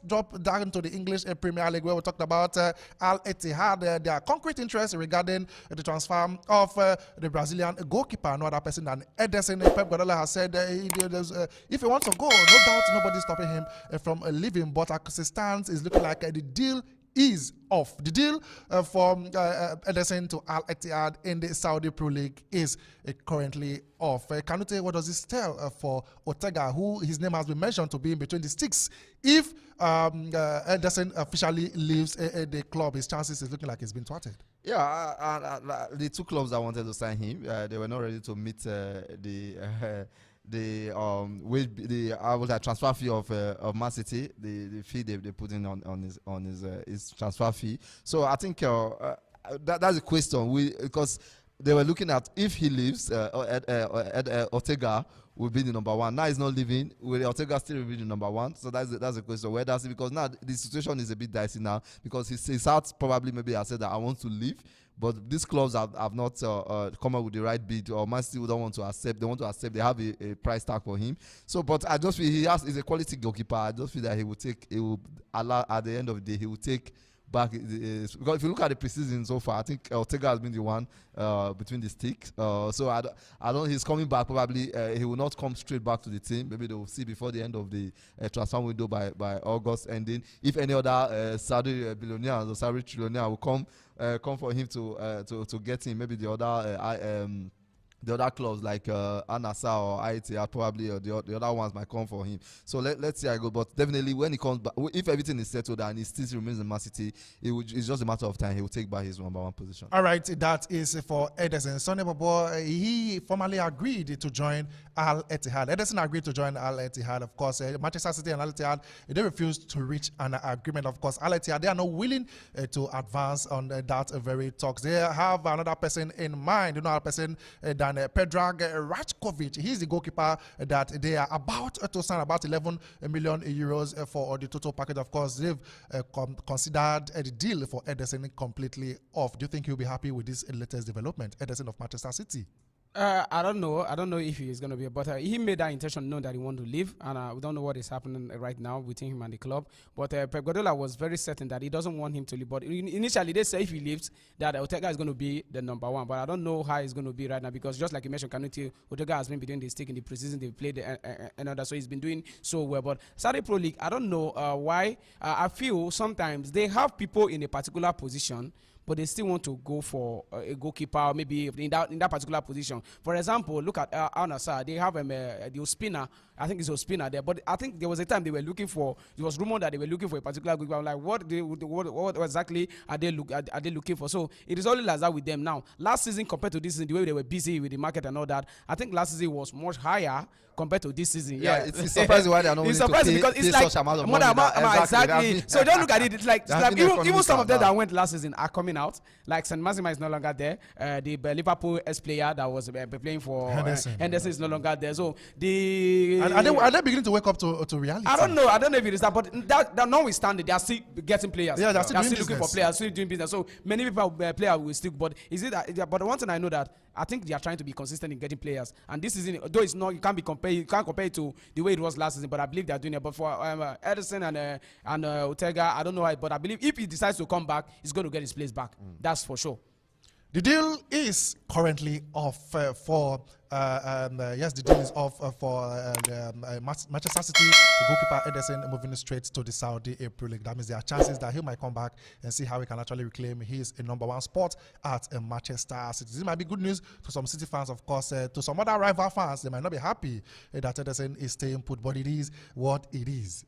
drop down to the English Premier League, where we talked about Al Ittihad, their concrete interest regarding the transfer of the Brazilian goalkeeper, no other person than Ederson. Pep Guardiola has said if he wants to go, no doubt nobody's stopping him from leaving. But as it stands, it's looking like the deal is off. The deal from Ederson to Al Ittihad in the Saudi Pro League is currently off. Kanute, what does this tell for Ortega, who his name has been mentioned to be in between the sticks? If Ederson officially leaves the club, his chances is looking like he's been thwarted. Yeah, the two clubs that wanted to sign him, they were not ready to meet the transfer fee of Man City, the fee they put in on his transfer fee. So I think that's a question, because they were looking at, if he leaves, Ortega will be the number one. Now he's not leaving. Will Ortega still be the number one? So that's a question. Where does it? Because now the situation is a bit dicey now, because his heart probably maybe has said that I want to leave, but these clubs have not come up with the right bid, or Man City don't want to accept. They want to accept. They have a price tag for him. So, but I just feel he's a quality goalkeeper. I just feel that he will allow, at the end of the day, he will take back, because if you look at the preseason so far, I think Ortega has been the one between the sticks. So I don't. He's coming back. Probably he will not come straight back to the team. Maybe they will see before the end of the transfer window by August ending. If any other Saudi billionaire or Saudi trillionaire will come for him to get him, maybe the other clubs like Al-Nassr or Ittihad, probably the other ones might come for him. So let's see how it goes. But definitely when he comes back, if everything is settled and he still remains in Man City, it's just a matter of time. He will take back his #1 position. All right, that is for Ederson. Sonny Bobo, he formally agreed to join Al Ittihad. Ederson agreed to join Al Ittihad. Of course, Manchester City and Al Ittihad, they refused to reach an agreement. Of course, Al Ittihad, they are not willing to advance on that very talks. They have another person in mind, another person than Predrag Rajkovic. He's the goalkeeper that they are about to sign, about 11 million euros for the total package. Of course, they've considered the deal for Ederson completely off. Do you think he'll be happy with this latest development, Ederson of Manchester City? I don't know. I don't know if he's going to be, but he made that intention known that he wants to leave, and we don't know what is happening right now between him and the club. But Pep Guardiola was very certain that he doesn't want him to leave. But initially, they say if he leaves, that Ortega is going to be the #1. But I don't know how he's going to be right now, because just like you mentioned, Kanuti, Ortega has been between the stick in the preseason. They played another, so he's been doing so well. But Saudi Pro League, I don't know why. I feel sometimes they have people in a particular position, but they still want to go for a goalkeeper, maybe in that particular position. For example, look at Al-Nassr. They have the Ospina. I think it's Ospina there. But I think there was a time they were looking for, it was rumored that they were looking for a particular goalkeeper. I'm like, what exactly are they looking for? So it is only like that with them now. Last season compared to this season, the way they were busy with the market and all that, I think last season was much higher compared to this season. Yeah, it's surprising why they are not willing to pay, because it's like such amount of money. Exactly. So don't look at it. It's like even some of them that went last season are coming out. Like St. Massima is no longer there. The Liverpool player that was playing for Henderson is no longer there. So are they beginning to wake up to reality? I don't know. I don't know if it is that, but that notwithstanding, they are still getting players. Yeah, they're still looking for players, still doing business. So many people players will still. But is it that? But the one thing I know that I think they are trying to be consistent in getting players. And this season, though it's not, you can't compare it to the way it was last season. But I believe they are doing it. But for Ederson and Ortega, I don't know why, but I believe if he decides to come back, he's going to get his place back. That's for sure. The deal is currently off for the deal is off for Manchester City. The goalkeeper Ederson moving straight to the Saudi Pro League. That means there are chances that he might come back and see how he can actually reclaim his #1 spot at Manchester City. This might be good news to some City fans, of course. To some other rival fans, they might not be happy that Ederson is staying put, but it is what it is.